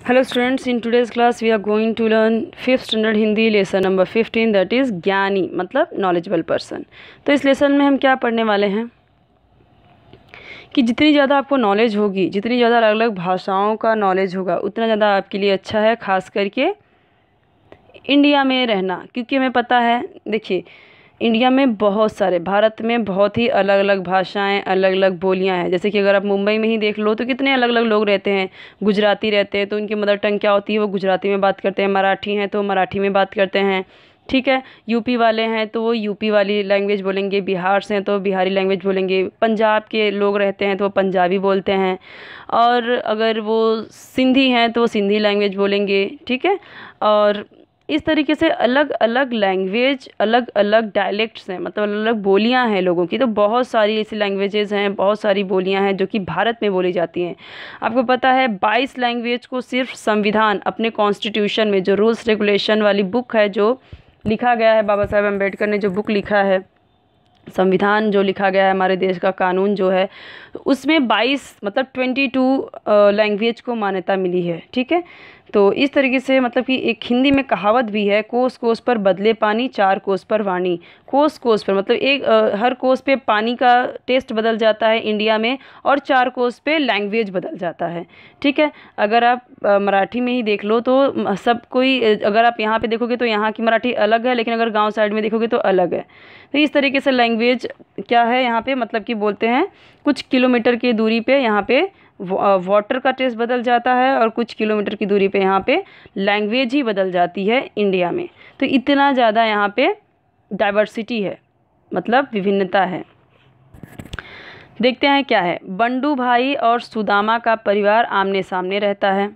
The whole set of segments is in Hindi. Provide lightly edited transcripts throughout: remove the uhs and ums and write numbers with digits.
Hello students, in today's class we are going to learn 5th standard Hindi lesson number 15 that is ज्ञानी मतलब नॉलेजेबल पर्सन। तो इस लेसन में हम क्या पढ़ने वाले हैं कि जितनी ज़्यादा आपको नॉलेज होगी, जितनी ज़्यादा अलग अलग भाषाओं का नॉलेज होगा उतना ज़्यादा आपके लिए अच्छा है, ख़ास करके इंडिया में रहना। क्योंकि हमें पता है, देखिए इंडिया में बहुत सारे, भारत में बहुत ही अलग अलग भाषाएं, अलग अलग बोलियां हैं। जैसे कि अगर आप मुंबई में ही देख लो तो कितने अलग अलग लोग रहते हैं। गुजराती रहते हैं तो उनकी मदर टंग क्या होती है, वो गुजराती में बात करते हैं। मराठी हैं तो मराठी में बात करते हैं, ठीक है। यूपी वाले हैं तो वो यूपी वाली लैंग्वेज बोलेंगे, बिहार से हैं तो बिहारी लैंग्वेज बोलेंगे, पंजाब के लोग रहते हैं तो वो पंजाबी बोलते हैं, और अगर वो सिंधी हैं तो वो सिंधी लैंग्वेज बोलेंगे, ठीक है। और इस तरीके से अलग अलग लैंग्वेज, अलग अलग डायलेक्ट्स हैं, मतलब अलग अलग बोलियां हैं लोगों की। तो बहुत सारी ऐसी लैंग्वेजेस हैं, बहुत सारी बोलियां हैं जो कि भारत में बोली जाती हैं। आपको पता है 22 लैंग्वेज को सिर्फ संविधान अपने कॉन्स्टिट्यूशन में, जो रूल्स रेगुलेशन वाली बुक है, जो लिखा गया है, बाबा साहेब अम्बेडकर ने जो बुक लिखा है, संविधान जो लिखा गया है, हमारे देश का कानून जो है, उसमें 22 मतलब 22 लैंग्वेज को मान्यता मिली है, ठीक है। तो इस तरीके से मतलब कि एक हिंदी में कहावत भी है, कोस कोस पर बदले पानी, चार कोस पर वाणी। कोस कोस पर मतलब एक हर कोस पे पानी का टेस्ट बदल जाता है इंडिया में, और चार कोस पे लैंग्वेज बदल जाता है, ठीक है। अगर आप मराठी में ही देख लो तो सब कोई, अगर आप यहाँ पे देखोगे तो यहाँ की मराठी अलग है, लेकिन अगर गांव साइड में देखोगे तो अलग है। तो इस तरीके से लैंग्वेज क्या है यहाँ पे, मतलब कि बोलते हैं कुछ किलोमीटर की दूरी पे यहाँ पे वाटर का टेस्ट बदल जाता है, और कुछ किलोमीटर की दूरी पे यहाँ पे लैंग्वेज ही बदल जाती है इंडिया में। तो इतना ज़्यादा यहाँ पे डाइवर्सिटी है, मतलब विभिन्नता है। देखते हैं क्या है। बंडू भाई और सुदामा का परिवार आमने सामने रहता है।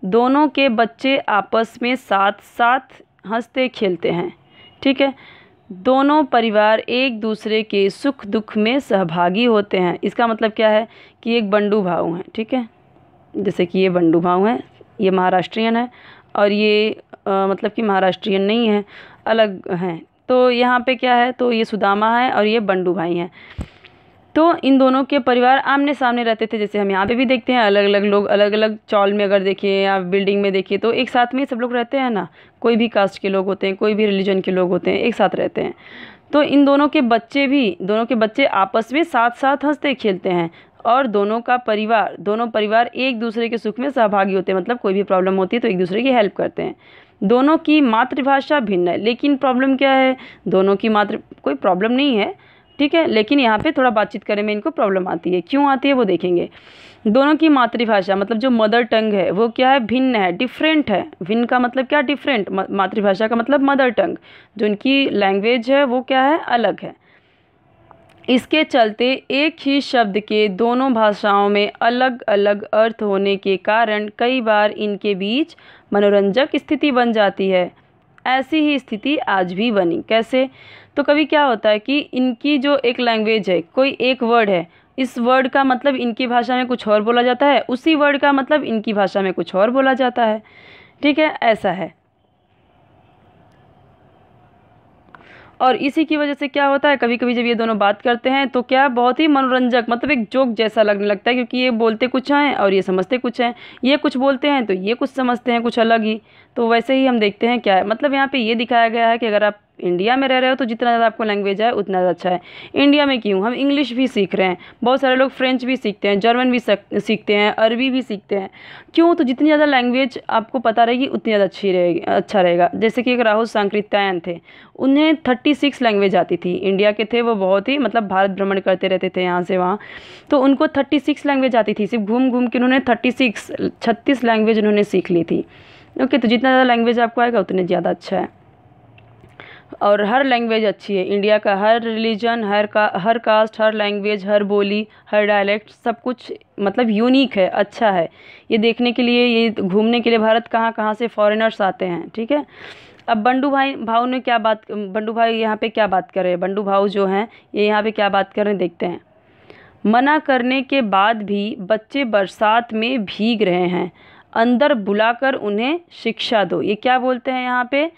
दोनों के बच्चे आपस में साथ साथ हंसते खेलते हैं, ठीक है। दोनों परिवार एक दूसरे के सुख दुख में सहभागी होते हैं। इसका मतलब क्या है कि एक बंडू भाऊ हैं, ठीक है। जैसे कि ये बंडू भाऊ हैं, ये महाराष्ट्रियन है, और ये मतलब कि महाराष्ट्रियन नहीं है, अलग हैं। तो यहाँ पे क्या है, तो ये सुदामा है और ये बंडू भाई हैं। तो इन दोनों के परिवार आमने सामने रहते थे। जैसे हम यहाँ पे भी देखते हैं, अलग अलग लोग अलग अलग चौल में अगर देखिए या बिल्डिंग में देखिए तो एक साथ में सब लोग रहते हैं ना। कोई भी कास्ट के लोग होते हैं, कोई भी रिलीजन के लोग होते हैं, एक साथ रहते हैं। तो इन दोनों के बच्चे भी, दोनों के बच्चे आपस में साथ साथ हंसते खेलते हैं, और दोनों परिवार एक दूसरे के सुख में सहभागी होते हैं। मतलब कोई भी प्रॉब्लम होती है तो एक दूसरे की हेल्प करते हैं। दोनों की मातृभाषा भिन्न है, लेकिन प्रॉब्लम क्या है, दोनों की कोई प्रॉब्लम नहीं है, ठीक है। लेकिन यहाँ पे थोड़ा बातचीत करने में इनको प्रॉब्लम आती है। क्यों आती है वो देखेंगे। दोनों की मातृभाषा मतलब जो मदर टंग है वो क्या है, भिन्न है, डिफरेंट है। भिन्न का मतलब क्या, डिफरेंट। मातृभाषा का मतलब मदर टंग, जो उनकी लैंग्वेज है वो क्या है, अलग है। इसके चलते एक ही शब्द के दोनों भाषाओं में अलग अलग अर्थ होने के कारण कई बार इनके बीच मनोरंजक स्थिति बन जाती है। ऐसी ही स्थिति आज भी बनी। कैसे, तो कभी क्या होता है कि इनकी जो एक लैंग्वेज है, कोई एक वर्ड है, इस वर्ड का मतलब इनकी भाषा में कुछ और बोला जाता है, उसी वर्ड का मतलब इनकी भाषा में कुछ और बोला जाता है, ठीक है। ऐसा है, और इसी की वजह से क्या होता है, कभी कभी जब ये दोनों बात करते हैं तो क्या बहुत ही मनोरंजक, मतलब एक जोक जैसा लगने लगता है। क्योंकि ये बोलते कुछ हैं और ये समझते कुछ हैं, ये कुछ बोलते हैं तो ये कुछ समझते हैं, कुछ अलग ही। तो वैसे ही हम देखते हैं क्या है, मतलब यहाँ पे ये दिखाया गया है कि अगर आप इंडिया में रह रहे हो तो जितना ज़्यादा आपको लैंग्वेज है उतना ज़्यादा अच्छा है। इंडिया में क्यों, हम इंग्लिश भी सीख रहे हैं, बहुत सारे लोग फ्रेंच भी सीखते हैं, जर्मन भी सीखते हैं, अरबी भी सीखते हैं। क्यों, तो जितनी ज़्यादा लैंग्वेज आपको पता रहेगी उतनी ज़्यादा अच्छी रहेगी, अच्छा रहेगा। जैसे कि एक राहुल सांकृत्यायन थे, उन्हें 36 लैंग्वेज आती थी। इंडिया के थे वो, बहुत ही मतलब भारत भ्रमण करते रहते थे यहाँ से वहाँ। तो उनको 36 लैंग्वेज आती थी, सिर्फ घूम घूम के उन्होंने 36 लैंग्वेज उन्होंने सीख ली थी। ओके, तो जितना ज़्यादा लैंग्वेज आपको आएगा उतने ज़्यादा अच्छा है। और हर लैंग्वेज अच्छी है। इंडिया का हर रिलीजन, हर कास्ट, हर लैंग्वेज, हर बोली, हर डायलेक्ट, सब कुछ मतलब यूनिक है, अच्छा है। ये देखने के लिए, ये घूमने के लिए भारत कहाँ कहाँ से फॉरेनर्स आते हैं, ठीक है। अब बंडू भाई यहाँ पे क्या बात कर रहे हैं, बंडू भाऊ जो हैं ये यहाँ पे क्या बात कर रहे हैं देखते हैं। मना करने के बाद भी बच्चे बरसात में भीग रहे हैं, अंदर बुलाकर उन्हें शिक्षा दो। ये क्या बोलते हैं यहाँ पे,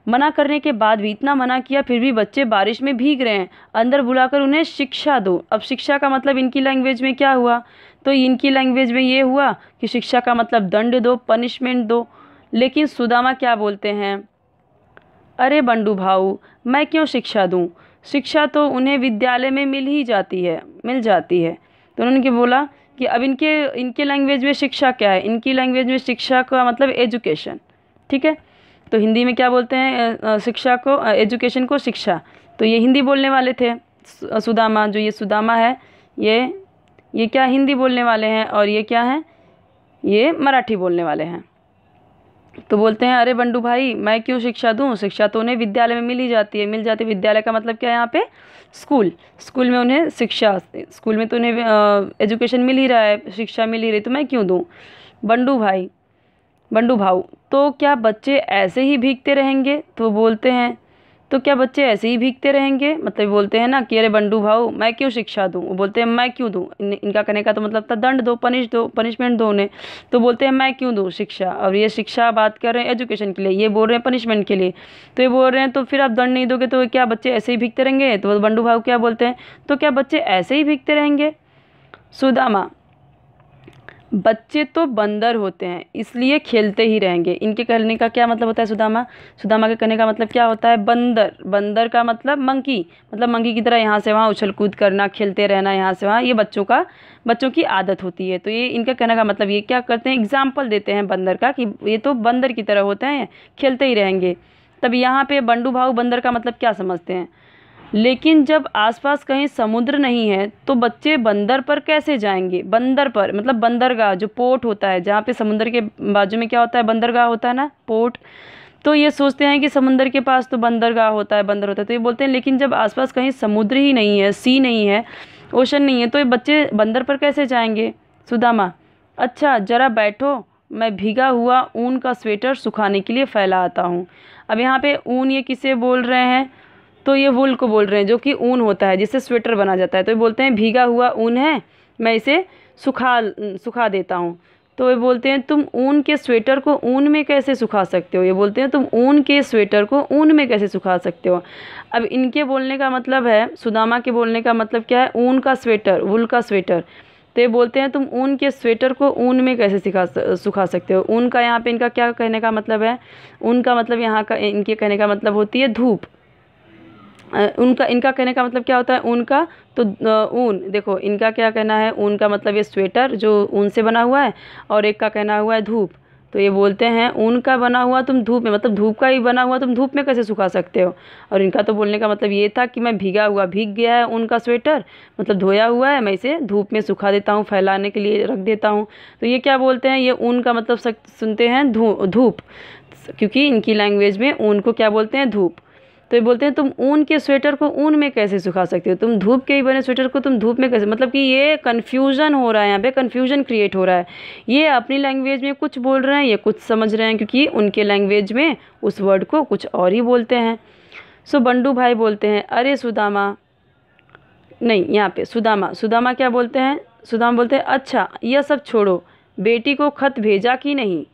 मना करने के बाद भी, इतना मना किया फिर भी बच्चे बारिश में भीग रहे हैं, अंदर बुलाकर उन्हें शिक्षा दो। अब शिक्षा का मतलब इनकी लैंग्वेज में क्या हुआ, तो इनकी लैंग्वेज में ये हुआ कि शिक्षा का मतलब दंड दो, पनिशमेंट दो। लेकिन सुदामा क्या बोलते हैं, अरे बंडू भाऊ मैं क्यों शिक्षा दूँ, शिक्षा तो उन्हें विद्यालय में मिल जाती है। तो उन्होंने क्या बोला कि अब इनके लैंग्वेज में शिक्षा क्या है, इनकी लैंग्वेज में शिक्षा का मतलब एजुकेशन, ठीक है। तो हिंदी में क्या बोलते हैं शिक्षा को, एजुकेशन को शिक्षा, तो ये हिंदी बोलने वाले थे सुदामा। जो ये सुदामा है ये क्या हिंदी बोलने वाले हैं, और ये क्या हैं, ये मराठी बोलने वाले हैं। तो बोलते हैं अरे बंडू भाई मैं क्यों शिक्षा दूँ, शिक्षा तो उन्हें विद्यालय में मिल जाती है। विद्यालय का मतलब क्या है यहाँ पे, स्कूल में उन्हें शिक्षा, स्कूल में तो उन्हें एजुकेशन मिल ही रहा है, शिक्षा मिल ही रही, तो मैं क्यों दूँ। बंडू भाऊ तो क्या बच्चे ऐसे ही भीगते रहेंगे, तो बोलते हैं तो क्या बच्चे ऐसे ही भीगते रहेंगे, मतलब बोलते हैं ना कि अरे बंडू भाऊ मैं क्यों शिक्षा दूँ, वो बोलते हैं मैं क्यों दूँ। इनका कहने का तो मतलब था दंड दो, पनिशमेंट दो उन्हें, तो बोलते हैं मैं क्यों दूँ शिक्षा। और ये शिक्षा बात कर रहे हैं एजुकेशन के लिए, ये बोल रहे हैं पनिशमेंट के लिए। तो ये बोल रहे हैं तो फिर आप दंड नहीं दोगे तो क्या बच्चे ऐसे ही भीगते रहेंगे, तो बंडू भाऊ क्या बोलते हैं, तो क्या बच्चे ऐसे ही भीगते रहेंगे। सुदामा बच्चे तो बंदर होते हैं इसलिए खेलते ही रहेंगे। इनके कहने का क्या मतलब होता है, सुदामा के कहने का मतलब क्या होता है, बंदर का मतलब मंकी की तरह यहाँ से वहाँ उछल कूद करना, खेलते रहना यहाँ से वहाँ, ये बच्चों की आदत होती है। तो ये इनका कहने का मतलब ये क्या करते हैं, एग्जाम्पल देते हैं बंदर का कि ये तो बंदर की तरह होते हैं, खेलते ही रहेंगे। तब यहाँ पे बंडू भाऊ बंदर का मतलब क्या समझते हैं, लेकिन जब आसपास कहीं समुद्र नहीं है तो बच्चे बंदर पर कैसे जाएंगे। बंदर पर मतलब बंदरगाह, जो पोर्ट होता है जहाँ पे समुद्र के बाजू में क्या होता है, बंदरगाह होता है ना, पोर्ट। तो ये सोचते हैं कि समुद्र के पास तो बंदरगाह होता है, बंदर होता है। तो ये बोलते हैं लेकिन जब आसपास कहीं समुद्र ही नहीं है, सी नहीं है, ओशन नहीं है, तो ये बच्चे बंदर पर कैसे जाएंगे। सुदामा अच्छा ज़रा बैठो, मैं भीगा हुआ ऊन का स्वेटर सुखाने के लिए फैला आता हूँ। अब यहाँ पे ऊन ये किसे बोल रहे हैं, तो ये वुल को बोल रहे हैं, जो कि ऊन होता है जिससे स्वेटर बना जाता है। तो ये बोलते हैं भीगा हुआ ऊन है, मैं इसे सुखा देता हूँ। तो ये बोलते हैं तुम ऊन के स्वेटर को ऊन में कैसे सुखा सकते हो, ये बोलते हैं तुम ऊन के स्वेटर को ऊन में कैसे सुखा सकते हो। अब इनके बोलने का मतलब है, सुदामा के बोलने का मतलब क्या है, ऊन का स्वेटर, वुल का स्वेटर। तो ये बोलते हैं तुम ऊन के स्वेटर को ऊन में कैसे सुखा सकते हो। ऊन का यहाँ पे इनका क्या कहने का मतलब है, ऊन का मतलब यहाँ का इनके कहने का मतलब होती है धूप। इनका कहने का मतलब क्या होता है ऊन का, तो ऊन, देखो इनका क्या कहना है, ऊन का मतलब ये स्वेटर जो ऊन से बना हुआ है, और एक का कहना हुआ है धूप। तो ये बोलते हैं ऊन का बना हुआ तुम धूप में, मतलब धूप का ही बना हुआ तुम धूप में कैसे सुखा सकते हो। और इनका तो बोलने का मतलब ये था कि मैं भीग गया है ऊन का स्वेटर, मतलब धोया हुआ है, मैं इसे धूप में सुखा देता हूँ, फैलाने के लिए रख देता हूँ। तो ये क्या बोलते हैं, ये ऊन का मतलब सुनते हैं धूप, क्योंकि इनकी लैंग्वेज में ऊन को क्या बोलते हैं, धूप। तो ये बोलते हैं तुम ऊन के स्वेटर को ऊन में कैसे सुखा सकते हो, तुम धूप के ही बने स्वेटर को तुम धूप में कैसे, मतलब कि ये कन्फ्यूज़न हो रहा है, यहाँ पे कन्फ्यूज़न क्रिएट हो रहा है। ये अपनी लैंग्वेज में कुछ बोल रहे हैं, ये कुछ समझ रहे हैं, क्योंकि उनके लैंग्वेज में उस वर्ड को कुछ और ही बोलते हैं। सो बंडू भाई बोलते हैं अरे सुदामा, नहीं यहाँ पे सुदामा क्या बोलते हैं, सुदामा बोलते हैं अच्छा यह सब छोड़ो, बेटी को खत भेजा कि नहीं।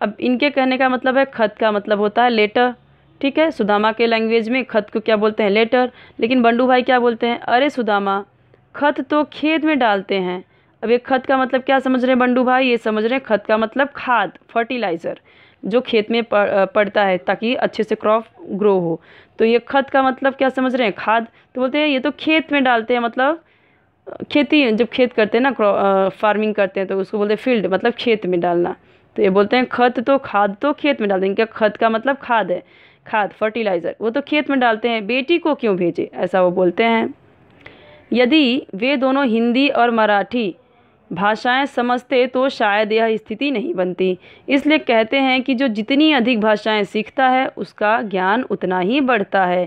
अब इनके कहने का मतलब है, खत का मतलब होता है लेटर, ठीक है। सुदामा के लैंग्वेज में खत को क्या बोलते हैं, लेटर। लेकिन बंडू भाई क्या बोलते हैं, अरे सुदामा खत तो खेत में डालते हैं। अब ये खत का मतलब क्या समझ रहे हैं बंडू भाई, ये समझ रहे हैं खत का मतलब खाद, फर्टिलाइज़र, जो खेत में पड़ता है ताकि अच्छे से क्रॉप ग्रो हो। तो ये खत का मतलब क्या समझ रहे हैं, खाद। तो बोलते हैं ये तो खेत में डालते हैं, मतलब खेती, जब खेत करते हैं ना, फार्मिंग करते हैं, तो उसको बोलते हैं फील्ड, मतलब खेत में डालना। तो ये बोलते हैं खाद तो खेत में डालते हैं, इनका खत का मतलब खाद है, खाद फर्टिलाइज़र, वो तो खेत में डालते हैं, बेटी को क्यों भेजे, ऐसा वो बोलते हैं। यदि वे दोनों हिंदी और मराठी भाषाएं समझते तो शायद यह स्थिति नहीं बनती। इसलिए कहते हैं कि जो जितनी अधिक भाषाएं सीखता है उसका ज्ञान उतना ही बढ़ता है।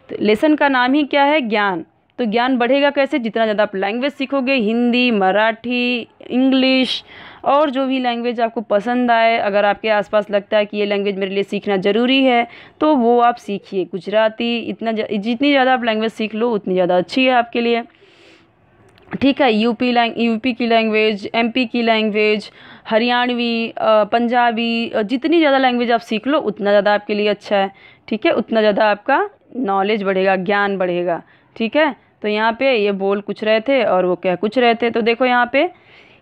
तो लेसन का नाम ही क्या है, ज्ञान। तो ज्ञान बढ़ेगा कैसे, जितना ज़्यादा आप लैंग्वेज सीखोगे, हिंदी, मराठी, इंग्लिश और जो भी लैंग्वेज आपको पसंद आए, अगर आपके आसपास लगता है कि ये लैंग्वेज मेरे लिए सीखना ज़रूरी है तो वो आप सीखिए। गुजराती, जितनी ज़्यादा आप लैंग्वेज सीख लो उतनी ज़्यादा अच्छी है आपके लिए। ठीक है। यूपी की लैंग्वेज, एमपी की लैंग्वेज, हरियाणवी, पंजाबी, जितनी ज़्यादा लैंग्वेज आप सीख लो उतना ज़्यादा आपके लिए अच्छा है। ठीक है, उतना ज़्यादा आपका नॉलेज बढ़ेगा, ज्ञान बढ़ेगा। ठीक है, तो यहाँ पे ये बोल कुछ रहे थे और वो कह कुछ रहे थे। तो देखो यहाँ पे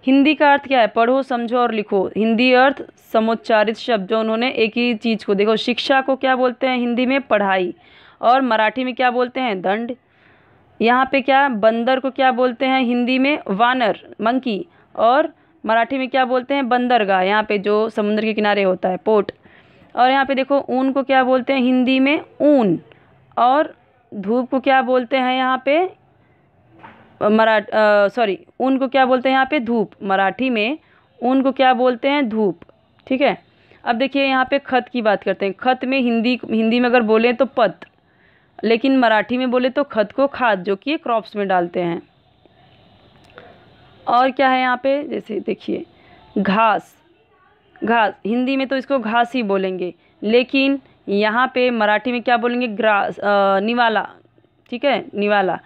हिंदी का अर्थ क्या है, पढ़ो समझो और लिखो। हिंदी अर्थ समुच्चारित शब्द, जो उन्होंने एक ही चीज़ को, देखो शिक्षा को क्या बोलते हैं हिंदी में, पढ़ाई, और मराठी में क्या बोलते हैं, दंड। यहाँ पे क्या, बंदर को क्या बोलते हैं हिंदी में, वानर, मंकी, और मराठी में क्या बोलते हैं, बंदरगाह, यहाँ पे जो समुद्र के किनारे होता है, पोर्ट। और यहाँ पे देखो ऊन को क्या बोलते हैं हिंदी में, ऊन, और धूप को क्या बोलते हैं यहाँ पे, ऊन को क्या बोलते हैं यहाँ पे, धूप। मराठी में ऊन को क्या बोलते हैं, धूप। ठीक है, अब देखिए यहाँ पे खत की बात करते हैं। खत में हिंदी में अगर बोलें तो पत्र, लेकिन मराठी में बोले तो खत को खाद, जो कि क्रॉप्स में डालते हैं। और क्या है यहाँ पे, जैसे देखिए घास, घास हिंदी में तो इसको घास ही बोलेंगे, लेकिन यहाँ पे मराठी में क्या बोलेंगे, ग्रास, निवाला। ठीक है, निवाला।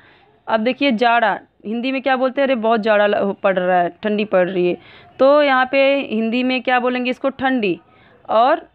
अब देखिए जाड़ा, हिंदी में क्या बोलते हैं, अरे बहुत जाड़ा पड़ रहा है, ठंडी पड़ रही है, तो यहाँ पे हिंदी में क्या बोलेंगे इसको, ठंडी। और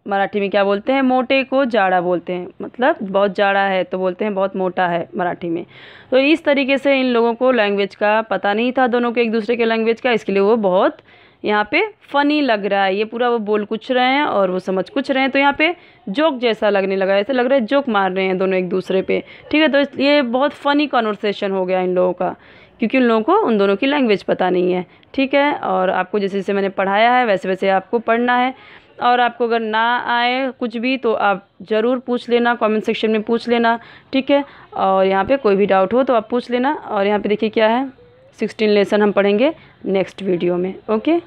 मराठी में क्या बोलते हैं, मोटे को जाड़ा बोलते हैं, मतलब बहुत जाड़ा है तो बोलते हैं बहुत मोटा है मराठी में। तो इस तरीके से इन लोगों को लैंग्वेज का पता नहीं था, दोनों को एक दूसरे के लैंग्वेज का, इसके लिए वो बहुत यहाँ पे फ़नी लग रहा है। ये पूरा वो बोल कुछ रहे हैं और वो समझ कुछ रहे हैं, तो यहाँ पे जोक जैसा लगने लगा, ऐसा लग रहा है जोक मार रहे हैं दोनों एक दूसरे पे। ठीक है, तो इसलिए बहुत फ़नी कॉन्वर्सेशन हो गया इन लोगों का, क्योंकि उन लोगों को उन दोनों की लैंग्वेज पता नहीं है। ठीक है, और आपको जैसे जैसे मैंने पढ़ाया है वैसे वैसे आपको पढ़ना है। और आपको अगर ना आए कुछ भी तो आप ज़रूर पूछ लेना, कमेंट सेक्शन में पूछ लेना। ठीक है, और यहाँ पे कोई भी डाउट हो तो आप पूछ लेना। और यहाँ पे देखिए क्या है, 16 लेसन हम पढ़ेंगे नेक्स्ट वीडियो में। ओके।